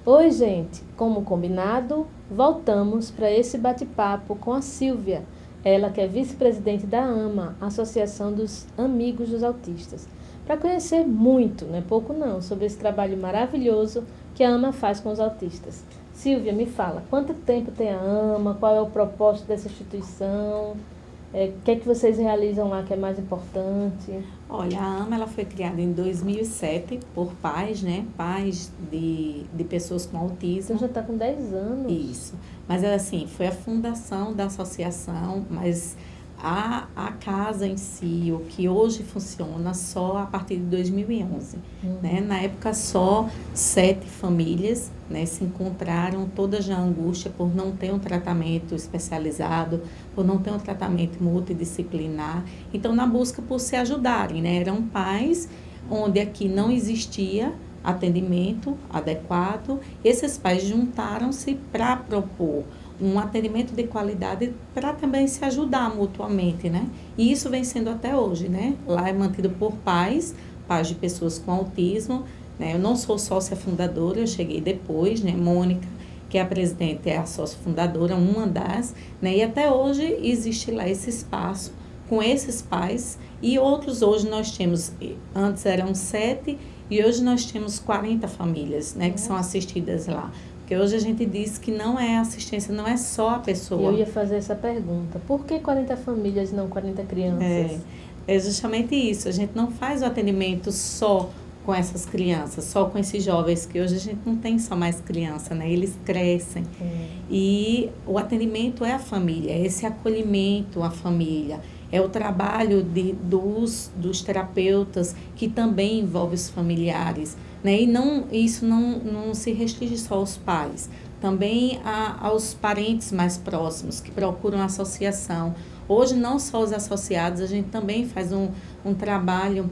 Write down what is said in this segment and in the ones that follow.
Oi, gente! Como combinado, voltamos para esse bate-papo com a Silvia, ela que é vice-presidente da AMA, Associação dos Amigos dos Autistas, para conhecer muito, não é pouco não, sobre esse trabalho maravilhoso que a AMA faz com os autistas. Silvia, me fala, quanto tempo tem a AMA, qual é o propósito dessa instituição, o que é que vocês realizam lá que é mais importante? Olha, a AMA ela foi criada em 2007 por pais, né? Pais de pessoas com Então autismo. já está com 10 anos. Isso. Mas assim, foi a fundação da associação, mas a casa em si, o que hoje funciona só a partir de 2011, né? Na época só 7 famílias, né, se encontraram todas na angústia por não ter um tratamento especializado, por não ter um tratamento multidisciplinar. Então, na busca por se ajudarem, né? Eram pais onde aqui não existia atendimento adequado. Esses pais juntaram-se para propor um atendimento de qualidade para também se ajudar mutuamente, né? E isso vem sendo até hoje, né? Lá é mantido por pais de pessoas com autismo, né? Eu não sou sócia fundadora, eu cheguei depois, né? Mônica, que é a presidente, é a sócia fundadora, uma das, né? E até hoje existe lá esse espaço com esses pais e outros. Hoje nós temos, antes eram 7 e hoje nós temos 40 famílias, né? Que são assistidas lá. Porque hoje a gente diz que não é assistência, não é só a pessoa. Eu ia fazer essa pergunta. Por que 40 famílias e não 40 crianças? É justamente isso. A gente não faz o atendimento só com essas crianças, só com esses jovens, que hoje a gente não tem só mais criança, né? Eles crescem. E o atendimento é a família, é esse acolhimento à família. É o trabalho dos terapeutas, que também envolve os familiares, né? E isso não se restringe só aos pais, também aos parentes mais próximos, que procuram a associação. Hoje, não só os associados, a gente também faz um trabalho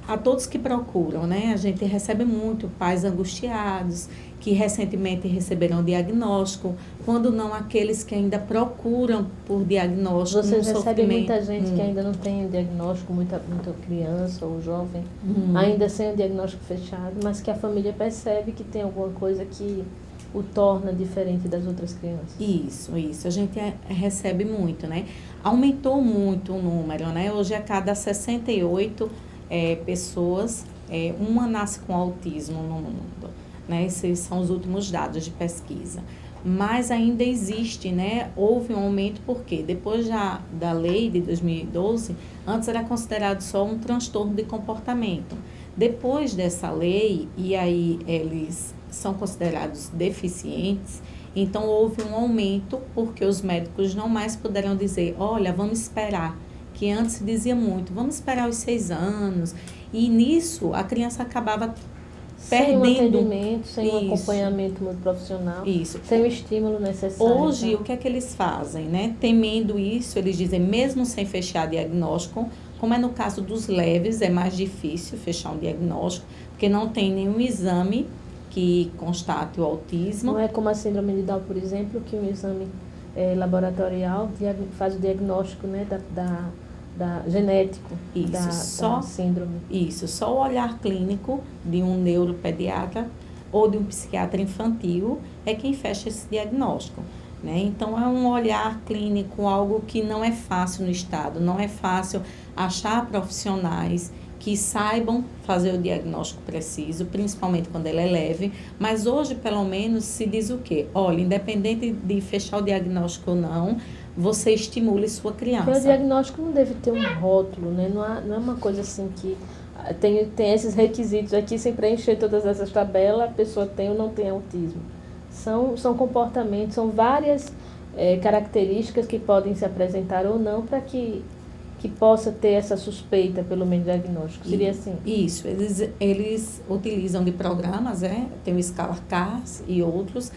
a todos que procuram, né? A gente recebe muito pais angustiados, que recentemente receberam diagnóstico, quando não aqueles que ainda procuram por diagnóstico. Vocês recebem muita gente que ainda não tem diagnóstico, muita criança ou jovem, ainda sem o diagnóstico fechado, mas que a família percebe que tem alguma coisa que o torna diferente das outras crianças. Isso. A gente recebe muito, né? Aumentou muito o número, né? Hoje, a cada 68 pessoas, uma nasce com autismo no mundo, né? Esses são os últimos dados de pesquisa. Mas ainda existe, né? Houve um aumento, porque depois da lei de 2012, antes era considerado só um transtorno de comportamento. Depois dessa lei, e aí eles são considerados deficientes, então houve um aumento, porque os médicos não mais puderam dizer, olha, vamos esperar, que antes se dizia muito, vamos esperar os 6 anos, e nisso a criança acabava perdendo. Sem um atendimento, sem um acompanhamento muito profissional, sem o estímulo necessário. Hoje, o que é que eles fazem, né? Temendo isso, eles dizem, mesmo sem fechar diagnóstico, como é no caso dos leves, é mais difícil fechar um diagnóstico, porque não tem nenhum exame que constate o autismo. Não é como a síndrome de Down, por exemplo, que um exame laboratorial faz o diagnóstico, né, da genético da síndrome. Isso, só o olhar clínico de um neuropediatra ou de um psiquiatra infantil é quem fecha esse diagnóstico, né? Então, é um olhar clínico, algo que não é fácil no estado, não é fácil achar profissionais que saibam fazer o diagnóstico preciso, principalmente quando ele é leve, mas hoje, pelo menos, se diz o quê? Olha, independente de fechar o diagnóstico ou não, você estimule sua criança. Porque o diagnóstico não deve ter um rótulo, né? Não é uma coisa assim que tem esses requisitos aqui, sem preencher todas essas tabelas, a pessoa tem ou não tem autismo. São comportamentos, são várias características que podem se apresentar ou não para que possa ter essa suspeita, pelo menos, diagnóstico. Seria assim? Isso. Eles utilizam de programas, tem o Scalar Cars e outros,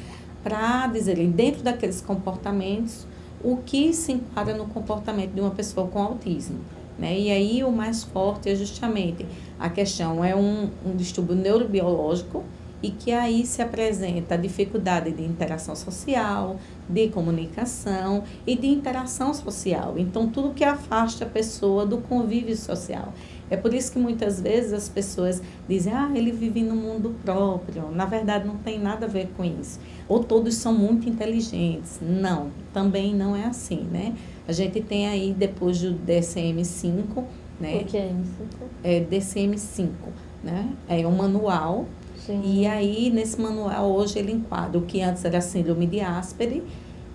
para dizerem, dentro daqueles comportamentos, o que se enquadra no comportamento de uma pessoa com autismo, né? E aí o mais forte é justamente a questão, é um distúrbio neurobiológico, e que aí se apresenta a dificuldade de interação social, de comunicação e de interação social. Então, tudo que afasta a pessoa do convívio social. É por isso que muitas vezes as pessoas dizem, ele vive no mundo próprio. Na verdade, não tem nada a ver com isso. Ou todos são muito inteligentes. Não, também não é assim, né? A gente tem aí, depois do DSM-5, né? O que é isso? É DSM-5, né? É um manual. Sim. E aí, nesse manual, hoje ele enquadra o que antes era síndrome de Asperger,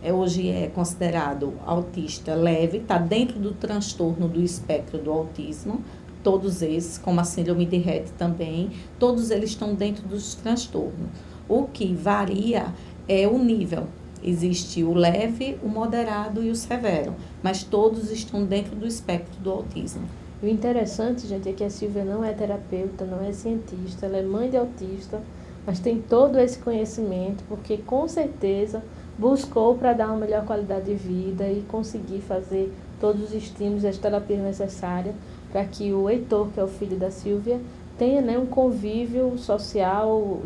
hoje é considerado autista leve, está dentro do transtorno do espectro do autismo, todos esses, como a síndrome de Rett também, todos eles estão dentro dos transtornos. O que varia é o nível. Existe o leve, o moderado e o severo, mas todos estão dentro do espectro do autismo. O interessante, gente, é que a Silvia não é terapeuta, não é cientista, ela é mãe de autista, mas tem todo esse conhecimento, porque com certeza buscou para dar uma melhor qualidade de vida e conseguir fazer todos os estímulos e as terapias necessárias para que o Heitor, que é o filho da Silvia, tenha, né, um convívio social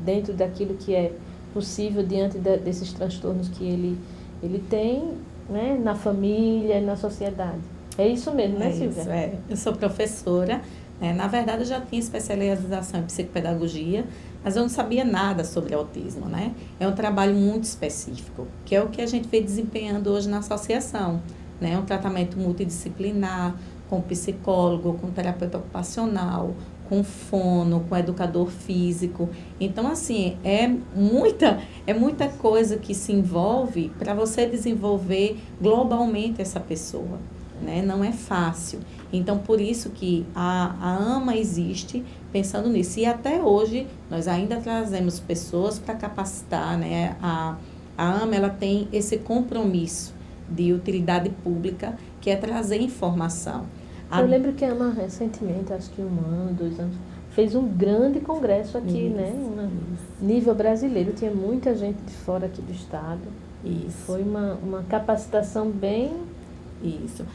dentro daquilo que é possível diante desses transtornos que ele tem, né, na família e na sociedade. É isso mesmo, né, Silvia? Isso, é. Eu sou professora, né? Na verdade, eu já tinha especialização em psicopedagogia, mas eu não sabia nada sobre autismo, né? É um trabalho muito específico, que é o que a gente vem desempenhando hoje na associação, né? É um tratamento multidisciplinar, com psicólogo, com terapeuta ocupacional, com fono, com educador físico. Então, assim, é muita coisa que se envolve para você desenvolver globalmente essa pessoa, né? Não é fácil. Então, por isso que a AMA existe pensando nisso. E até hoje, nós ainda trazemos pessoas para capacitar, né? A AMA, ela tem esse compromisso de utilidade pública, que é trazer informação. Eu lembro que a AMA recentemente, acho que 1 ano, 2 anos, fez um grande congresso aqui, né? Nível brasileiro. Tinha muita gente de fora aqui do estado. Isso. Foi uma capacitação bem... Isso.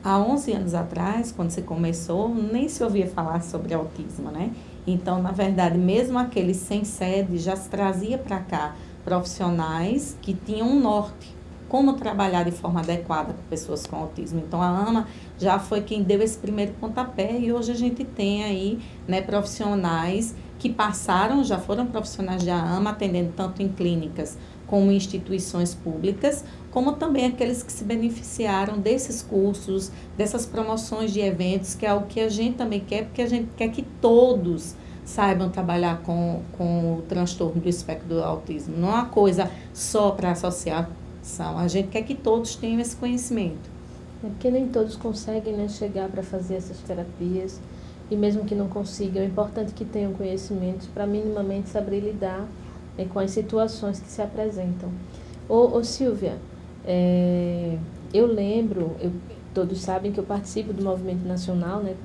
Há 11 anos atrás, quando você começou, nem se ouvia falar sobre autismo, né? Então, na verdade, mesmo aqueles sem sede, já se trazia para cá profissionais que tinham um norte, como trabalhar de forma adequada com pessoas com autismo. Então, a AMA já foi quem deu esse primeiro pontapé e hoje a gente tem aí, né, profissionais que passaram, já foram profissionais da AMA, atendendo tanto em clínicas como em instituições públicas, como também aqueles que se beneficiaram desses cursos, dessas promoções de eventos, que é algo que a gente também quer, porque a gente quer que todos saibam trabalhar com o transtorno do espectro do autismo. Não é uma coisa só para a associação, a gente quer que todos tenham esse conhecimento. É porque nem todos conseguem, né, chegar para fazer essas terapias, e mesmo que não consigam, é importante que tenham conhecimentos para minimamente saber lidar, né, com as situações que se apresentam. Ô Silvia, eu lembro, todos sabem que eu participo do movimento nacional, né,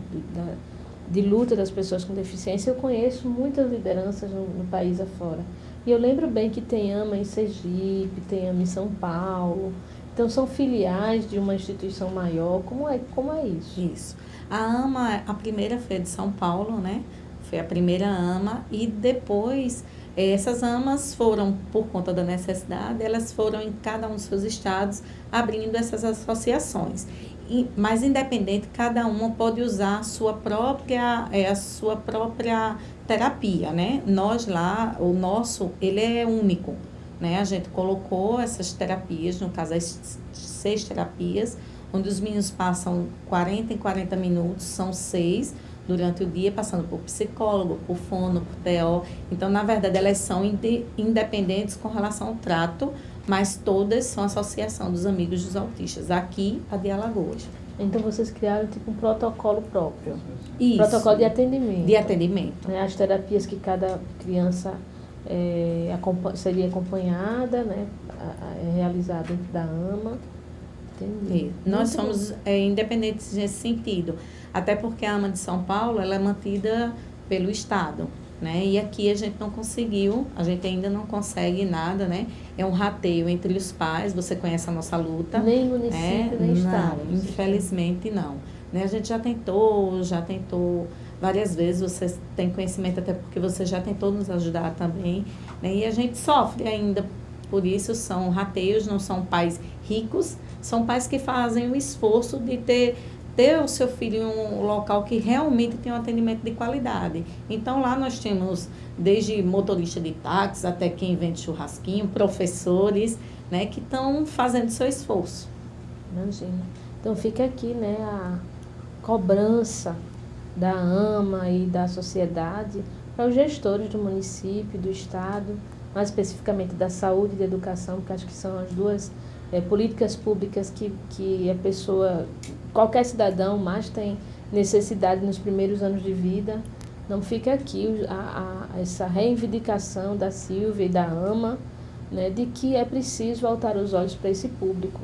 de luta das pessoas com deficiência. Eu conheço muitas lideranças no país afora. E eu lembro bem que tem AMA em Sergipe, tem AMA em São Paulo. Então, são filiais de uma instituição maior. Como é isso? Isso. A AMA, a primeira foi de São Paulo, né? Foi a primeira AMA. E depois, essas AMAs foram, por conta da necessidade, elas foram em cada um dos seus estados, abrindo essas associações. Mas, independente, cada uma pode usar a sua própria terapia, né? Nós lá, o nosso, ele é único, né? A gente colocou essas terapias, no caso, as 6 terapias, onde os meninos passam 40 em 40 minutos, são 6 durante o dia, passando por psicólogo, por fono, por TO. Então, na verdade, elas são independentes com relação ao trato, mas todas são a Associação dos Amigos dos Autistas, aqui a de Alagoas. Então, vocês criaram tipo um protocolo próprio? Isso. Protocolo de atendimento. De atendimento. As terapias que cada criança seria acompanhada, né, realizada dentro da AMA. Entendi. Nós somos independentes nesse sentido, até porque a AMA de São Paulo, ela é mantida pelo Estado, né? E aqui a gente não conseguiu, a gente ainda não consegue nada, né? É um rateio entre os pais, você conhece a nossa luta. Nem município, nem Estado. Não, infelizmente não. Né? A gente já tentou várias vezes, você tem conhecimento até porque você já tentou nos ajudar também, né? E a gente sofre ainda, por isso são rateios, não são pais ricos, são pais que fazem o esforço de ter ter o seu filho em um local que realmente tem um atendimento de qualidade. Então, lá nós temos desde motorista de táxi até quem vende churrasquinho, professores, né, que estão fazendo seu esforço. Imagina. Então, fica aqui, né, a cobrança da AMA e da sociedade para os gestores do município, do estado, mais especificamente da saúde e da educação, porque acho que são as duas políticas públicas que a pessoa, qualquer cidadão mais tem necessidade nos primeiros anos de vida. Não fica aqui essa reivindicação da Sílvia e da AMA, né, de que é preciso voltar os olhos para esse público.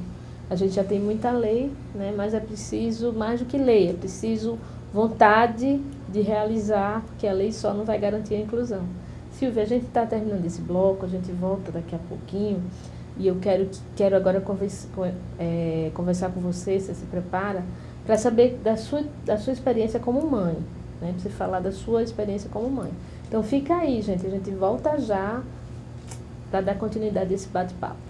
A gente já tem muita lei, né, mas é preciso mais do que lei, é preciso vontade de realizar, porque a lei só não vai garantir a inclusão. Silvia, a gente está terminando esse bloco, a gente volta daqui a pouquinho, e eu quero agora conversar com você se prepara, para saber da sua experiência como mãe, né, para você falar da sua experiência como mãe. Então fica aí, gente, a gente volta já para dar continuidade a esse bate-papo.